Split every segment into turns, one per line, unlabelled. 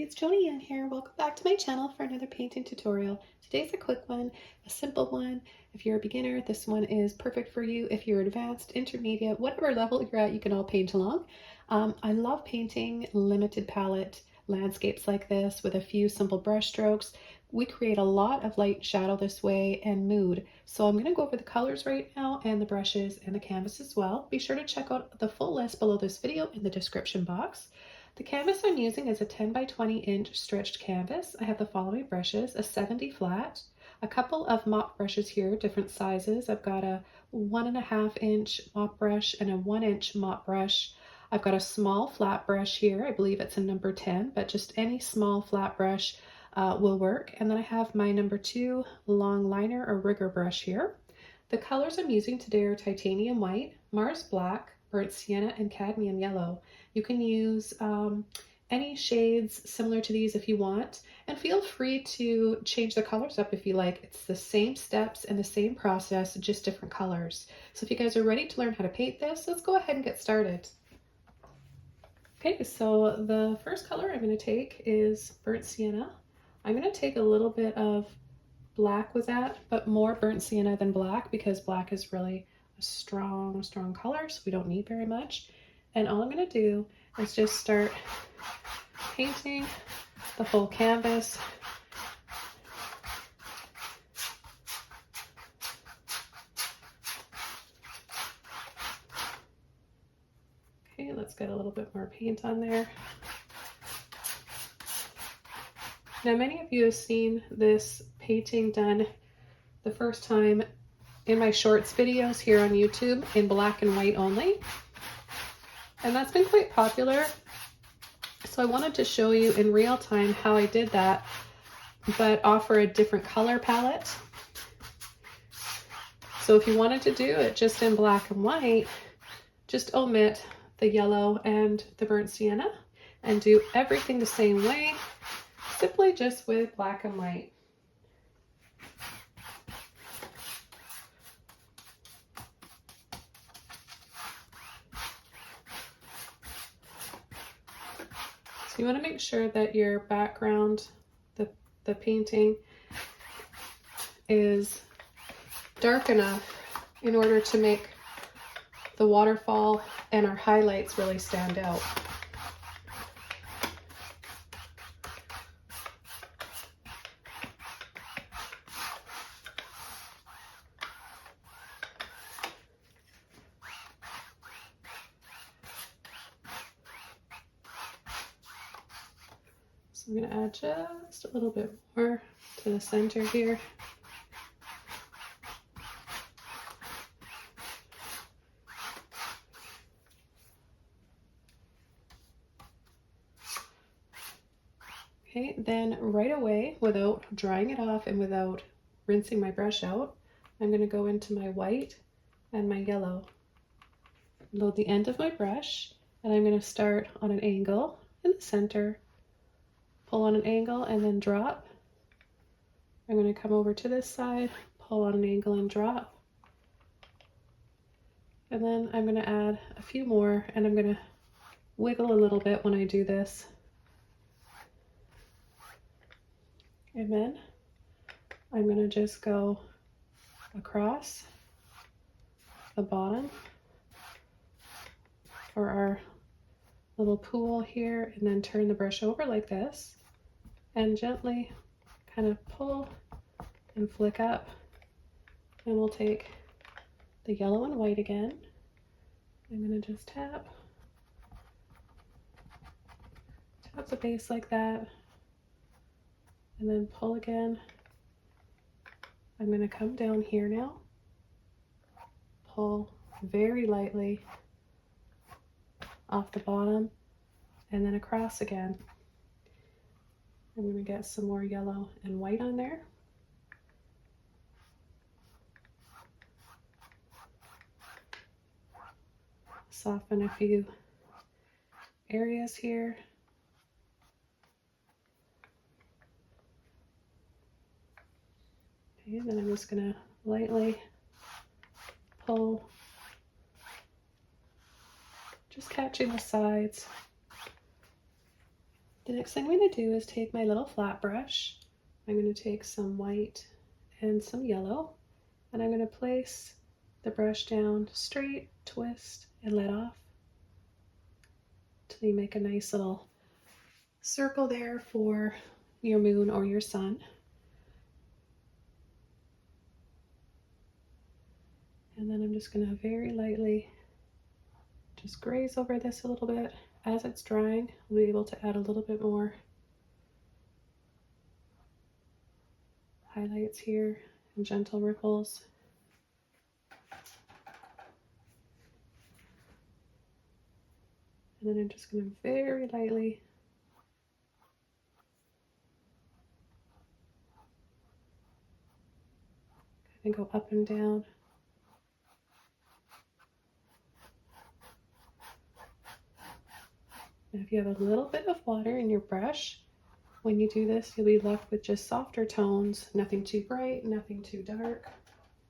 it's Joni Ann here. Welcome back to my channel for another painting tutorial. Today's a quick one, a simple one. If you're a beginner, this one is perfect for you. If you're advanced, intermediate, whatever level you're at, you can all paint along. I love painting limited palette landscapes like this with a few simple brush strokes. We create a lot of light shadow this way and mood. So I'm going to go over the colors right now and the brushes and the canvas as well. Be sure to check out the full list below this video in the description box. The canvas I'm using is a 10 by 20 inch stretched canvas. I have the following brushes: a 70 flat, a couple of mop brushes here, different sizes. I've got a 1.5 inch mop brush and a 1 inch mop brush. I've got a small flat brush here. I believe it's a number 10, but just any small flat brush will work. And then I have my number 2 long liner or rigger brush here. The colors I'm using today are titanium white, Mars black, burnt sienna, and cadmium yellow. You can use any shades similar to these if you want, and feel free to change the colors up if you like. It's the same steps and the same process, just different colors. So if you guys are ready to learn how to paint this, let's go ahead and get started. Okay, so the first color I'm going to take is burnt sienna. I'm going to take a little bit of black with that, but more burnt sienna than black because black is really a strong color, so we don't need very much. And all I'm going to do is just start painting the whole canvas. Okay, let's get a little bit more paint on there. Now, many of you have seen this painting done the first time in my shorts videos here on YouTube in black and white only. And that's been quite popular. So I wanted to show you in real time how I did that, but offer a different color palette. So if you wanted to do it just in black and white, just omit the yellow and the burnt sienna and do everything the same way, simply just with black and white. You want to make sure that your background, the painting, is dark enough in order to make the waterfall and our highlights really stand out. I'm going to add just a little bit more to the center here. Okay, then right away, without drying it off and without rinsing my brush out, I'm going to go into my white and my yellow. Load the end of my brush, and I'm going to start on an angle in the center. Pull on an angle and then drop. I'm going to come over to this side, pull on an angle and drop. And then I'm going to add a few more, and I'm going to wiggle a little bit when I do this. And then I'm going to just go across the bottom for our little pool here, and then turn the brush over like this and gently kind of pull and flick up. And we'll take the yellow and white again. I'm going to just tap the base like that, and then pull again. I'm going to come down here now, pull very lightly off the bottom, and then across again. I'm going to get some more yellow and white on there. Soften a few areas here. Okay, then I'm just going to lightly pull, just catching the sides. The next thing I'm going to do is take my little flat brush. I'm going to take some white and some yellow, and I'm going to place the brush down straight, twist, and let off till you make a nice little circle there for your moon or your sun. And then I'm just going to very lightly just graze over this a little bit. As it's drying, we'll be able to add a little bit more highlights here and gentle ripples. And then I'm just going to very lightly kind of go up and down. And if you have a little bit of water in your brush, when you do this, you'll be left with just softer tones, nothing too bright, nothing too dark.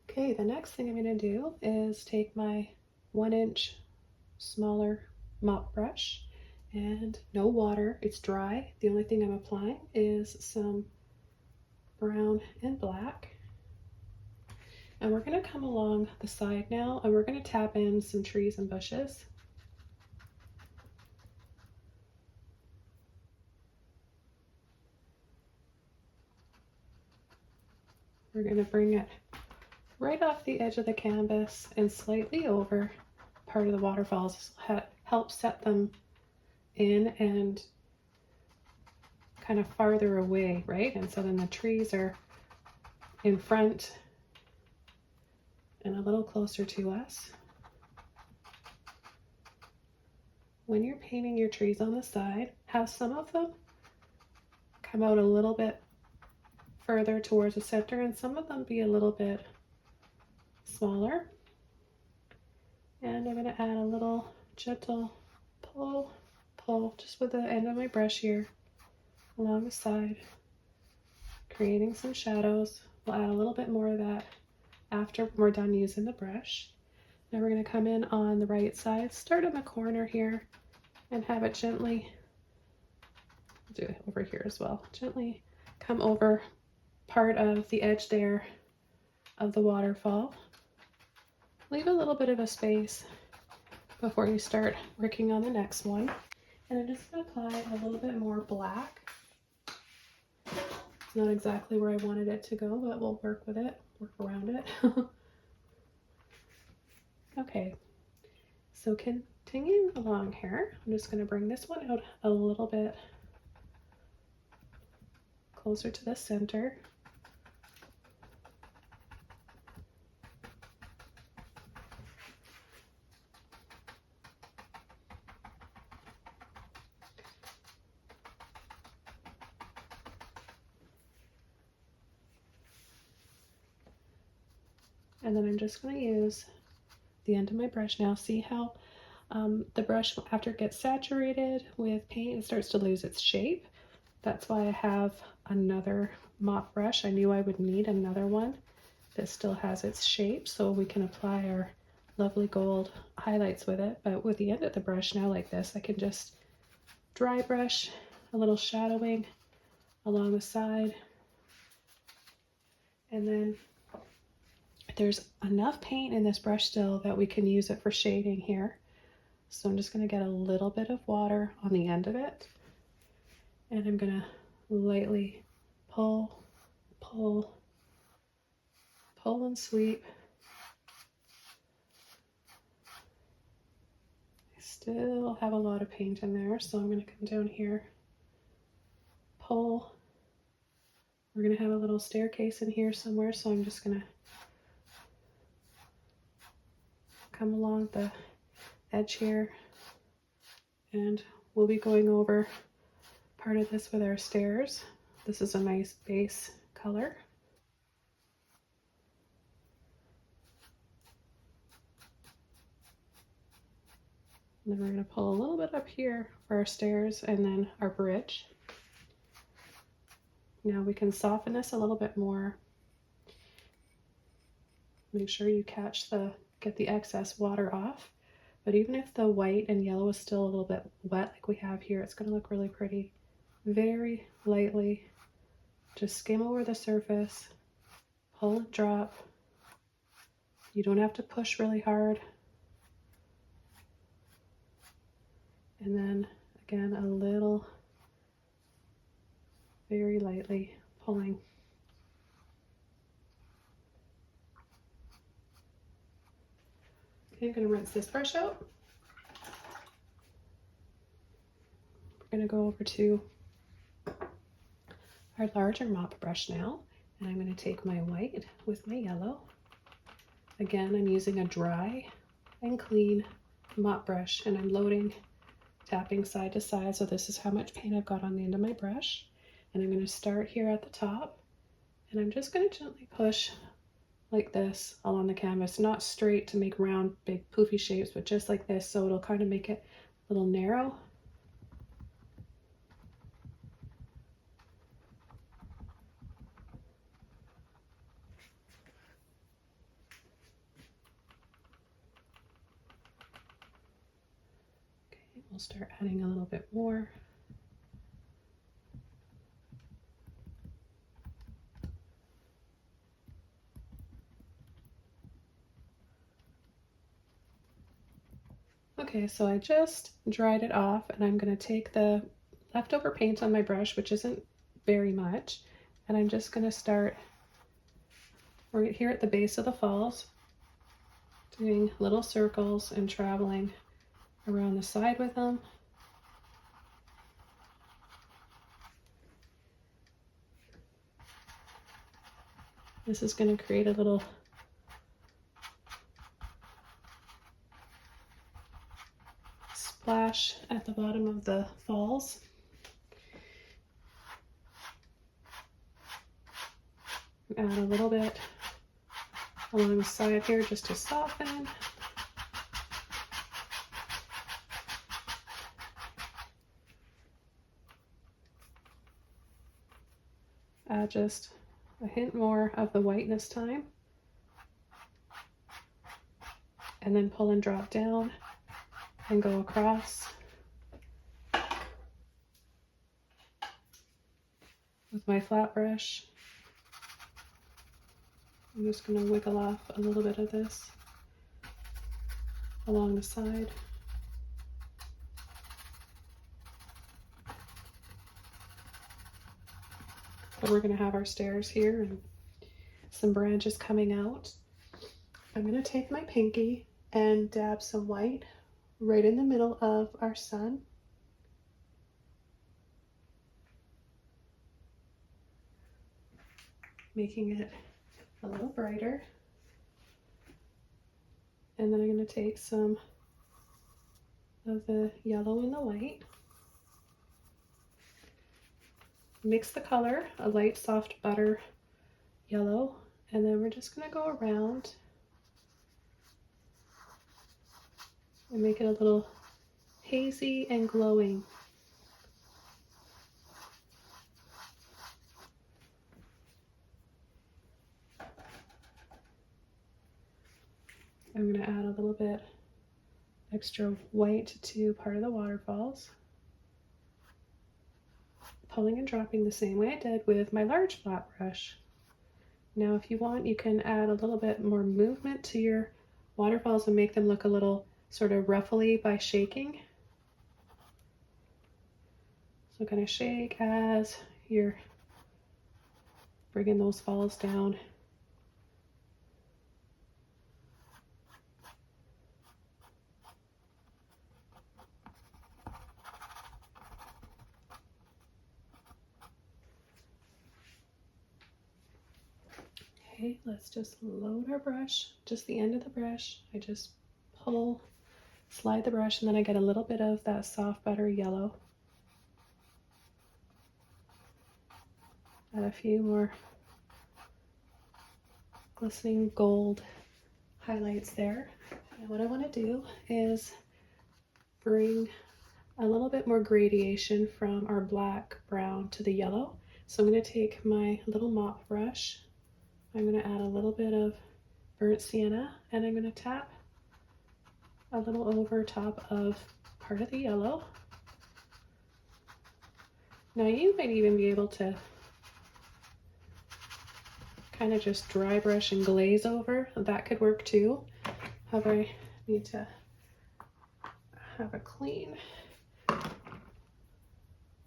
Okay, the next thing I'm going to do is take my 1-inch smaller mop brush, and no water, it's dry. The only thing I'm applying is some brown and black. And we're going to come along the side now, and we're going to tap in some trees and bushes. We're going to bring it right off the edge of the canvas and slightly over part of the waterfalls. Help set them in and kind of farther away, right? And so then the trees are in front and a little closer to us. When you're painting your trees on the side, have some of them come out a little bit further towards the center and some of them be a little bit smaller. And I'm going to add a little gentle pull just with the end of my brush here along the side, creating some shadows. We'll add a little bit more of that after we're done using the brush. Now we're going to come in on the right side, start in the corner here, and have it gently, do it over here as well, gently come over part of the edge there of the waterfall. Leave a little bit of a space before you start working on the next one. And I'm just going to apply a little bit more black. It's not exactly where I wanted it to go, but we'll work with it, work around it. Okay, so continuing along here, I'm just going to bring this one out a little bit closer to the center. And then I'm just going to use the end of my brush now. See how the brush, after it gets saturated with paint, it starts to lose its shape. That's why I have another mop brush. I knew I would need another one that still has its shape so we can apply our lovely gold highlights with it. But with the end of the brush now like this, I can just dry brush a little shadowing along the side. And then there's enough paint in this brush still that we can use it for shading here. So I'm just going to get a little bit of water on the end of it. And I'm going to lightly pull and sweep. I still have a lot of paint in there, so I'm going to come down here, pull. We're going to have a little staircase in here somewhere, so I'm just going to come along the edge here, and we'll be going over part of this with our stairs. This is a nice base color. And then we're going to pull a little bit up here for our stairs and then our bridge. Now we can soften this a little bit more. Make sure you get the excess water off. But even if the white and yellow is still a little bit wet like we have here, it's going to look really pretty. very lightly, just skim over the surface, pull and drop. You don't have to push really hard. And then again, a little, very lightly pulling. Okay, I'm going to rinse this brush out. We're going to go over to our larger mop brush now, and I'm going to take my white with my yellow. Again, I'm using a dry and clean mop brush, and I'm loading, tapping side to side, so this is how much paint I've got on the end of my brush. And I'm going to start here at the top, and I'm just going to gently push like this along the canvas, not straight to make round big poofy shapes, but just like this, so it'll kind of make it a little narrow. Okay, we'll start adding a little bit more. Okay, so I just dried it off, and I'm going to take the leftover paint on my brush, which isn't very much, and I'm just going to start right here at the base of the falls, doing little circles and traveling around the side with them. This is going to create a little splash at the bottom of the falls. Add a little bit along the side here just to soften. Add just a hint more of the white this time. And then pull and drop down and go across with my flat brush. I'm just going to wiggle off a little bit of this along the side. But we're going to have our stairs here and some branches coming out. I'm going to take my pinky and dab some white right in the middle of our sun. Making it a little brighter. And then I'm going to take some of the yellow and the white. Mix the color, a light soft butter yellow, and then we're just going to go around and make it a little hazy and glowing. I'm going to add a little bit extra white to part of the waterfalls, pulling and dropping the same way I did with my large flat brush. Now if you want, you can add a little bit more movement to your waterfalls and make them look a little sort of ruffly by shaking. So kind of shake as you're bringing those falls down. Okay, let's just load our brush, just the end of the brush. I just pull, slide the brush, and then I get a little bit of that soft butter yellow. Add a few more glistening gold highlights there. And what I want to do is bring a little bit more gradation from our black, brown to the yellow. So I'm going to take my little mop brush. I'm going to add a little bit of burnt sienna, and I'm going to tap a little over top of part of the yellow. Now you might even be able to kind of just dry brush and glaze over. That could work too. However, I need to have a clean. A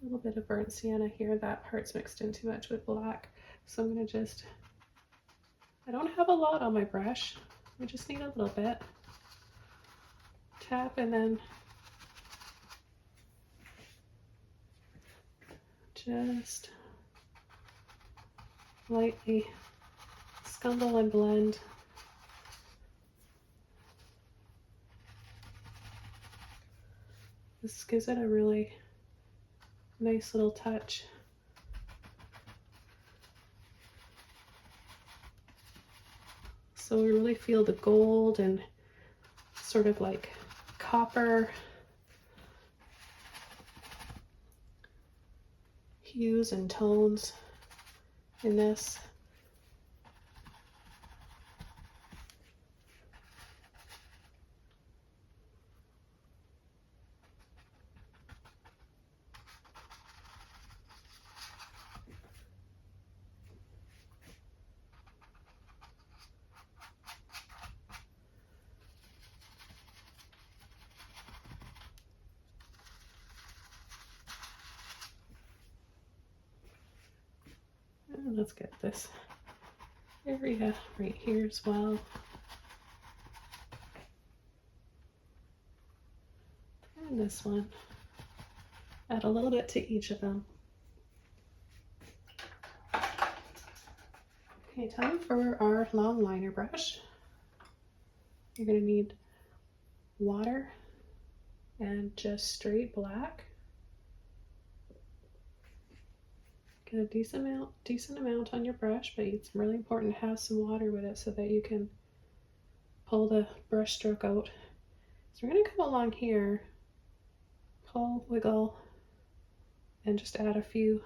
little bit of burnt sienna here. That part's mixed in too much with black. So I'm going to just, I don't have a lot on my brush. I just need a little bit. Tap and then just lightly scumble and blend. This gives it a really nice little touch. So we really feel the gold and sort of like copper hues and tones in this. And let's get this area right here as well. And this one. Add a little bit to each of them. Okay, time for our long liner brush. You're going to need water and just straight black. Get a decent amount on your brush, but it's really important to have some water with it so that you can pull the brush stroke out. So we're going to come along here, pull, wiggle, and just add a few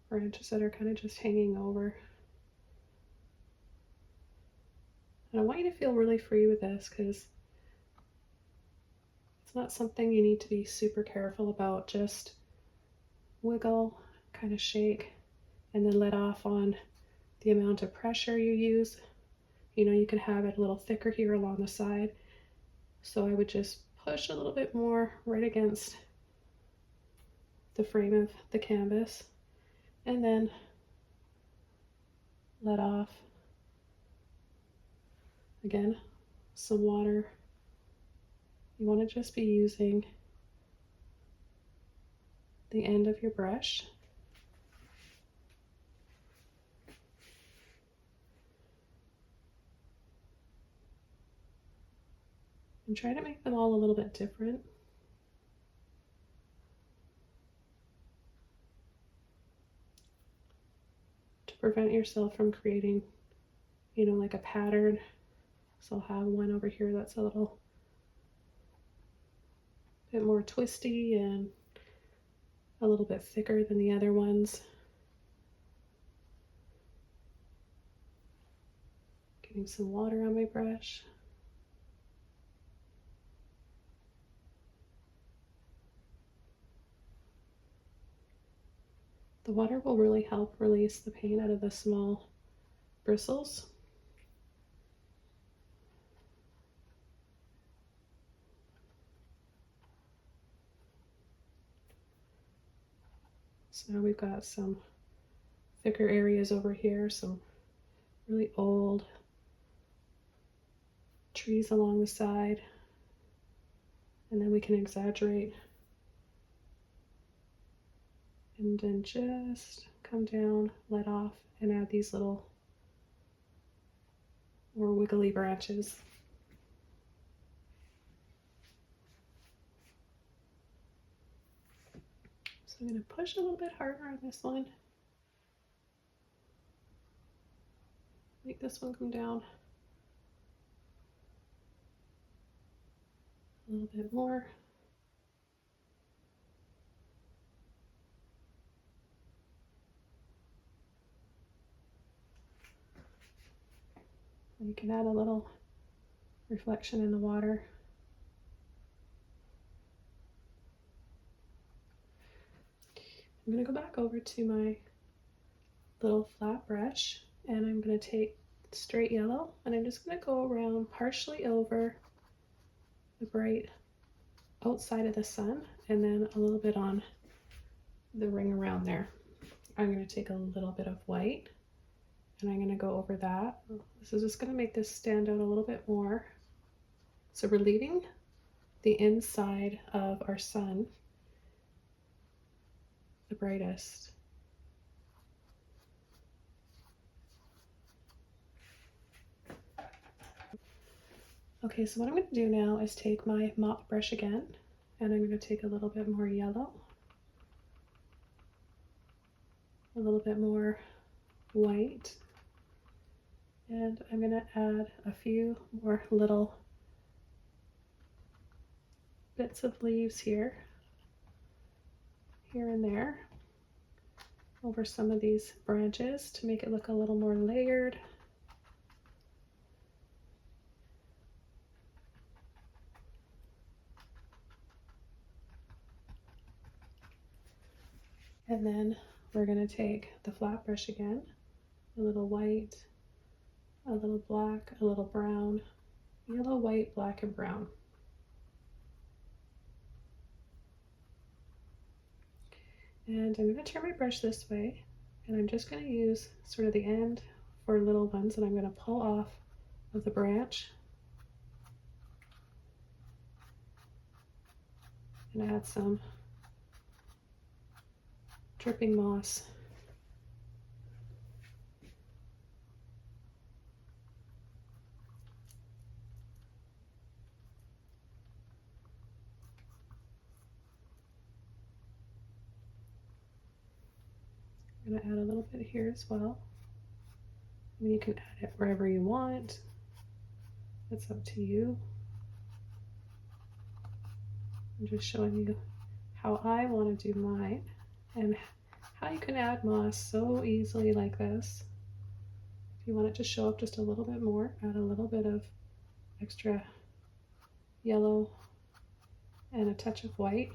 branches that are kind of just hanging over. And I want you to feel really free with this because it's not something you need to be super careful about. Just wiggle, kind of shake, and then let off on the amount of pressure you use. You know, you can have it a little thicker here along the side. So I would just push a little bit more right against the frame of the canvas and then let off. Again, some water. You want to just be using the end of your brush. And try to make them all a little bit different. To prevent yourself from creating, you know, like a pattern. So I'll have one over here that's a little bit more twisty and a little bit thicker than the other ones. Getting some water on my brush. The water will really help release the paint out of the small bristles. So now we've got some thicker areas over here, some really old trees along the side, and then we can exaggerate and then just come down, let off, and add these little more wiggly branches. So I'm going to push a little bit harder on this one. Make this one come down a little bit more. And you can add a little reflection in the water. I'm going to go back over to my little flat brush, and I'm going to take straight yellow, and I'm just going to go around partially over the bright outside of the sun, and then a little bit on the ring around there. I'm going to take a little bit of white, and I'm going to go over that. This is just going to make this stand out a little bit more. So we're leaving the inside of our sun the brightest. Okay, so what I'm going to do now is take my mop brush again, and I'm going to take a little bit more yellow, a little bit more white, and I'm going to add a few more little bits of leaves here and there over some of these branches to make it look a little more layered. And then we're going to take the flat brush again, a little white, a little black, a little brown, yellow, white, black, and brown. And I'm going to turn my brush this way, and I'm just going to use sort of the end for little ones, and I'm going to pull off of the branch and add some dripping moss. I'm going to add a little bit here as well. I mean, you can add it wherever you want. It's up to you. I'm just showing you how I want to do mine and how you can add moss so easily like this. If you want it to show up just a little bit more, add a little bit of extra yellow and a touch of white.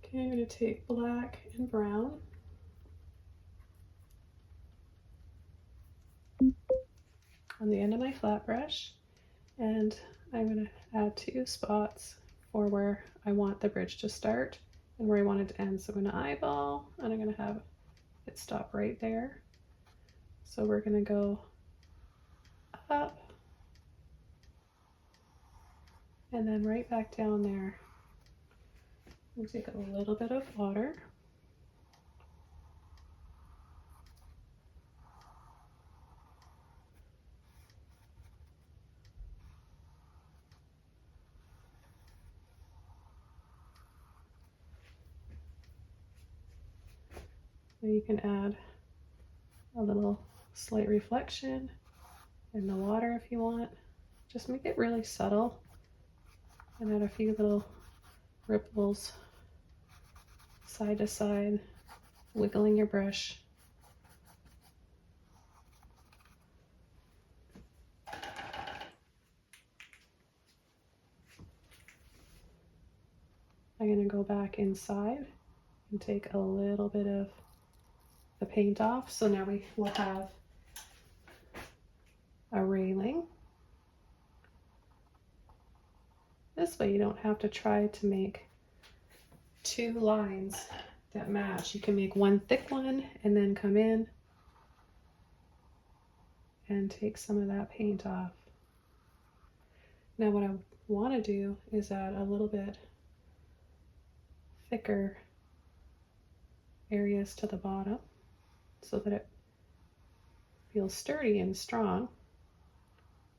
Okay, I'm going to take black and brown on the end of my flat brush, and I'm going to add 2 spots for where I want the bridge to start and where I want it to end. So I'm going to eyeball, and I'm going to have it stop right there. So we're going to go up and then right back down there. We'll take a little bit of water. And you can add a little slight reflection in the water if you want. Just make it really subtle and add a few little ripples side to side, wiggling your brush. I'm going to go back inside and take a little bit of the paint off. So now we will have a railing. This way you don't have to try to make 2 lines that match. You can make one thick one and then come in and take some of that paint off. Now what I want to do is add a little bit thicker areas to the bottom so that it feels sturdy and strong.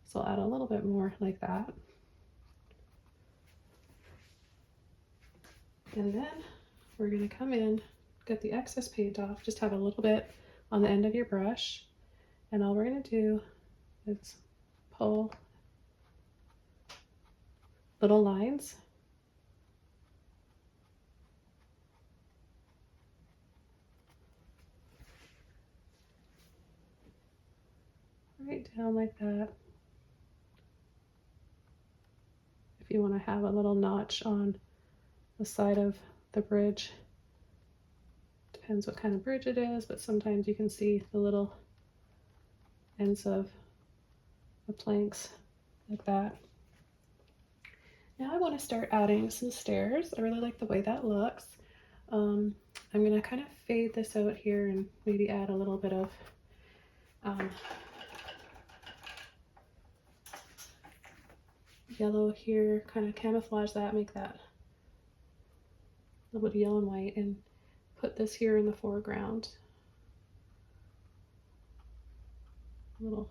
So I'll add a little bit more like that. And then we're going to come in, get the excess paint off, just have a little bit on the end of your brush. And all we're going to do is pull little lines. Right down like that. if you want to have a little notch on the side of the bridge. Depends what kind of bridge it is, but sometimes you can see the little ends of the planks like that. Now I want to start adding some stairs. I really like the way that looks. I'm going to kind of fade this out here and maybe add a little bit of yellow here, kind of camouflage that, make that a little bit of yellow and white, and put this here in the foreground. A little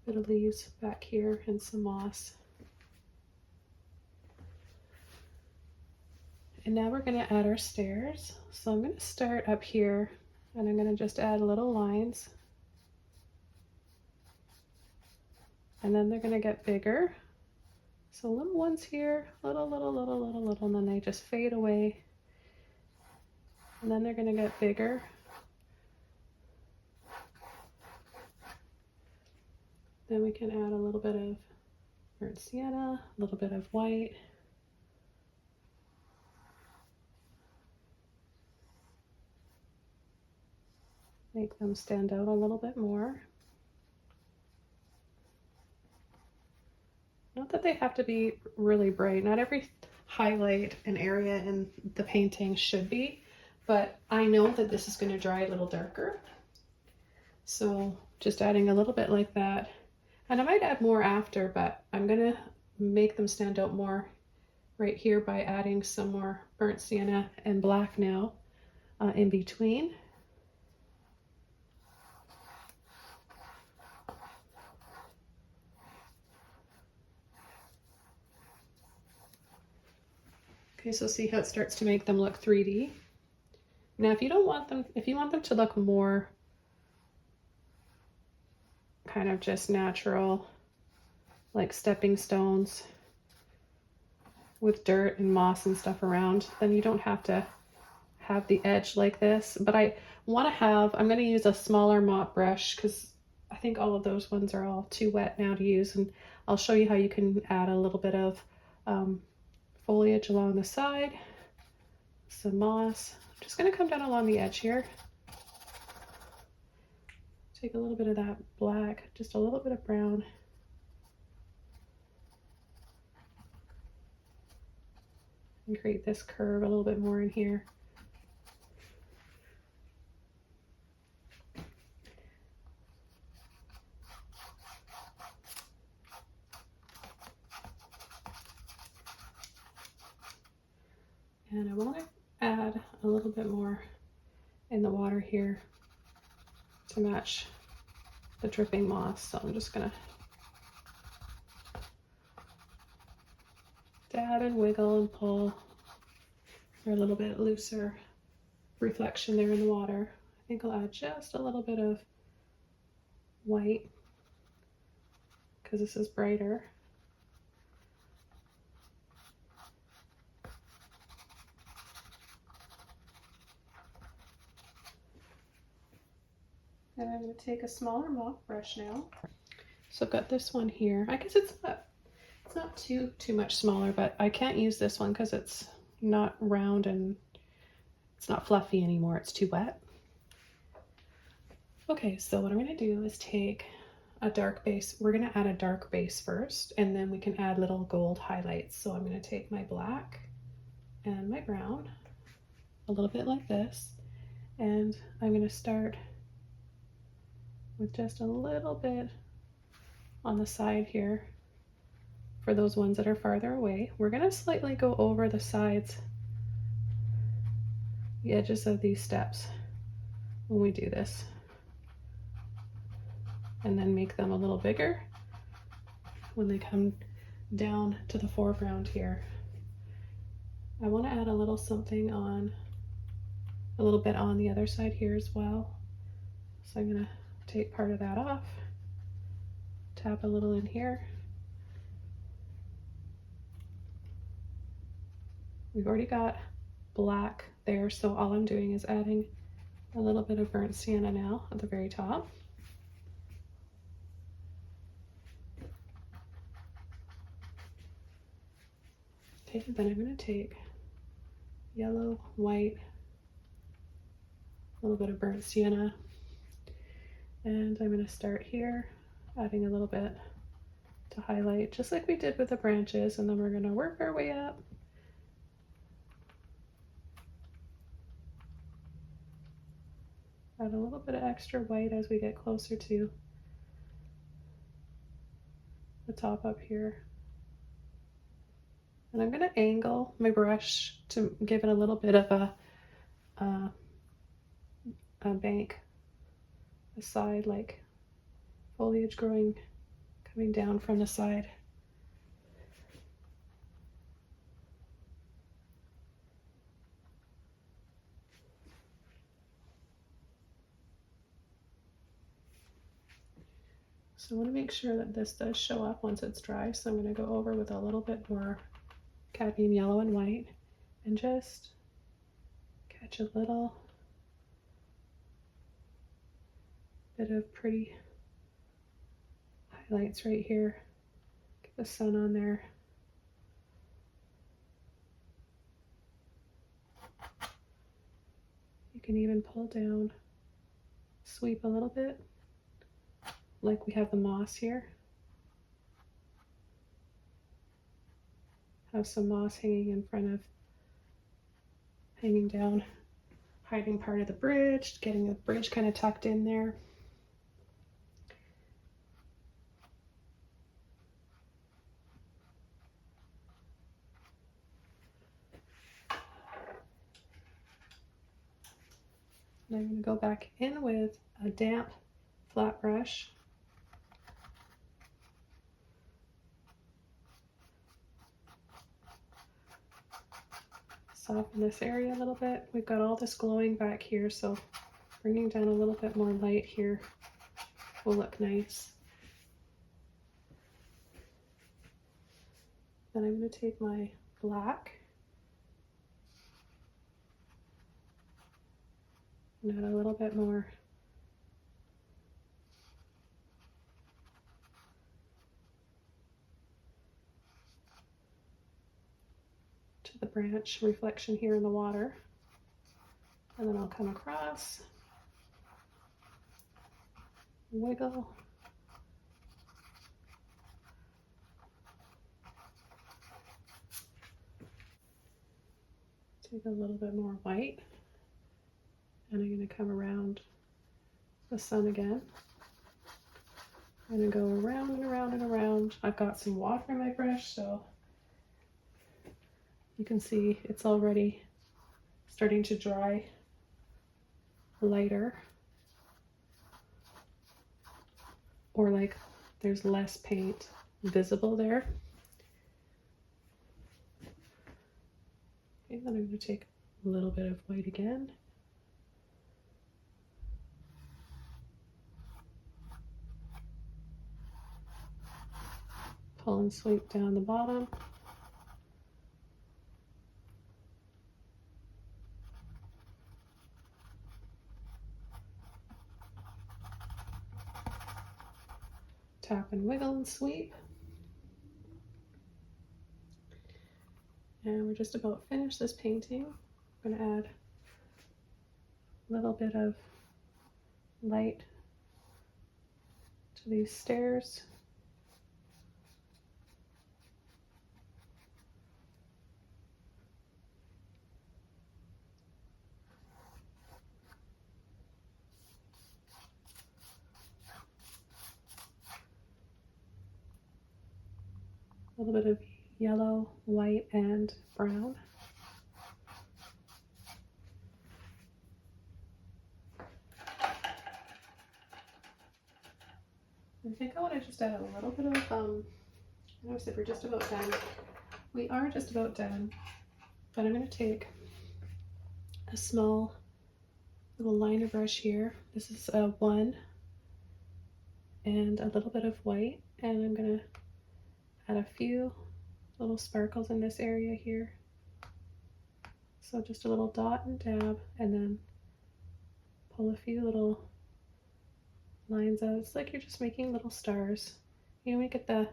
bit of leaves back here and some moss. And now we're going to add our stairs. So I'm going to start up here and I'm going to just add little lines. And then they're going to get bigger. So little ones here, little, and then they just fade away. And then they're going to get bigger. Then we can add a little bit of burnt sienna, a little bit of white. Make them stand out a little bit more. Not that they have to be really bright. Not every highlight and area in the painting should be, but I know that this is going to dry a little darker. So just adding a little bit like that. And I might add more after, but I'm going to make them stand out more right here by adding some more burnt sienna and black now in between. Okay, so see how it starts to make them look 3D. Now, if you want them to look more kind of just natural, like stepping stones with dirt and moss and stuff around, then you don't have to have the edge like this. But I'm going to use a smaller mop brush because I think all of those ones are all too wet now to use. And I'll show you how you can add a little bit of foliage along the side, some moss. I'm just going to come down along the edge here. Take a little bit of that black, just a little bit of brown. And create this curve a little bit more in here. And I want to add a little bit more in the water here to match the dripping moss. So I'm just going to dab and wiggle and pull for a little bit looser reflection there in the water. I think I'll add just a little bit of white because this is brighter. And I'm going to take a smaller mop brush now. So I've got this one here. I guess it's not too much smaller, but I can't use this one because it's not round and it's not fluffy anymore. It's too wet. Okay, so what I'm going to do is take a dark base. We're going to add a dark base first, and then we can add little gold highlights. So I'm going to take my black and my brown, a little bit like this, and I'm going to start with just a little bit on the side here for those ones that are farther away. We're going to slightly go over the sides, the edges of these steps when we do this, and then make them a little bigger when they come down to the foreground here. I want to add a little something on, a little bit on the other side here as well. So I'm going to take part of that off, tap a little in here. We've already got black there, so all I'm doing is adding a little bit of burnt sienna now at the very top. Okay, and then I'm going to take yellow, white, a little bit of burnt sienna, and I'm going to start here, adding a little bit to highlight, just like we did with the branches, and then we're going to work our way up. Add a little bit of extra white as we get closer to the top up here. And I'm going to angle my brush to give it a little bit of a bank, a side, like foliage growing, coming down from the side. So I want to make sure that this does show up once it's dry. So I'm going to go over with a little bit more cadmium yellow and white and just catch a little bit of pretty highlights right here. Get the sun on there. You can even pull down, sweep a little bit, like we have the moss here. Have some moss hanging in front of, hanging down, hiding part of the bridge, getting the bridge kind of tucked in there. And I'm going to go back in with a damp flat brush. Soften this area a little bit. We've got all this glowing back here, so bringing down a little bit more light here will look nice. Then I'm going to take my black and add a little bit more to the branch reflection here in the water. And then I'll come across, wiggle, take a little bit more white, and I'm going to come around the sun again. I'm going to go around and around and around. I've got some water in my brush, so you can see it's already starting to dry lighter, or like there's less paint visible there. Okay, then I'm going to take a little bit of white again. Pull and sweep down the bottom. Tap and wiggle and sweep. And we're just about finished this painting. I'm going to add a little bit of light to these stairs. A little bit of yellow, white, and brown. I think I want to just add a little bit of, I know I said we're just about done. We are just about done, but I'm going to take a small little liner brush here. This is a 1 and a little bit of white, and I'm going to add a few little sparkles in this area here. So just a little dot and dab, and then pull a few little lines out. It's like you're just making little stars. You know, we get the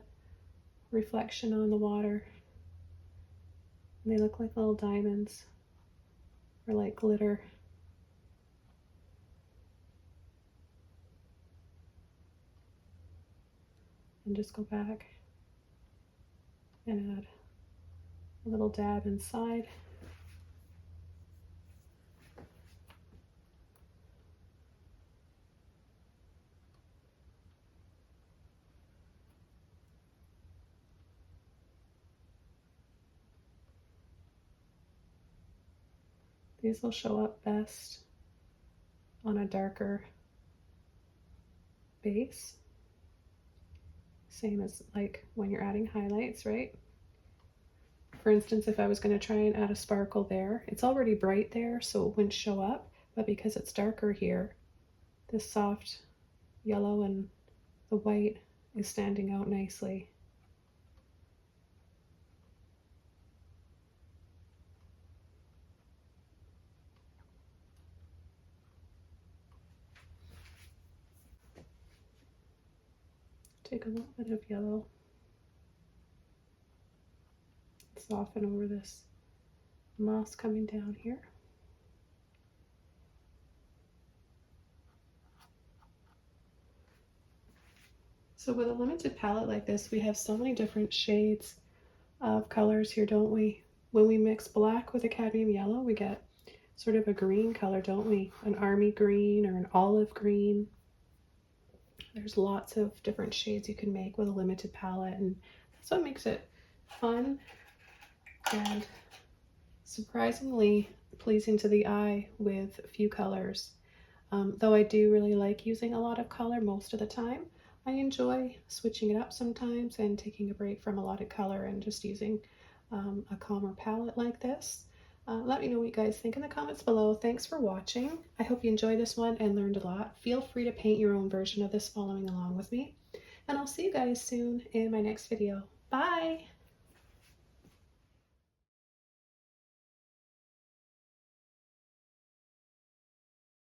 reflection on the water. And they look like little diamonds or like glitter. And just go back and add a little dab inside. These will show up best on a darker base. Same as like when you're adding highlights, right? For instance, if I was going to try and add a sparkle there, it's already bright there, so it wouldn't show up, but because it's darker here, this soft yellow and the white is standing out nicely. Take a little bit of yellow, soften over this moss coming down here. So with a limited palette like this, we have so many different shades of colors here, don't we? When we mix black with a cadmium yellow, we get sort of a green color, don't we? An army green or an olive green. There's lots of different shades you can make with a limited palette, and that's what makes it fun and surprisingly pleasing to the eye with few colors. Though I do really like using a lot of color most of the time, I enjoy switching it up sometimes and taking a break from a lot of color and just using a calmer palette like this. Let me know what you guys think in the comments below. Thanks for watching. I hope you enjoyed this one and learned a lot. Feel free to paint your own version of this following along with me. And I'll see you guys soon in my next video. Bye!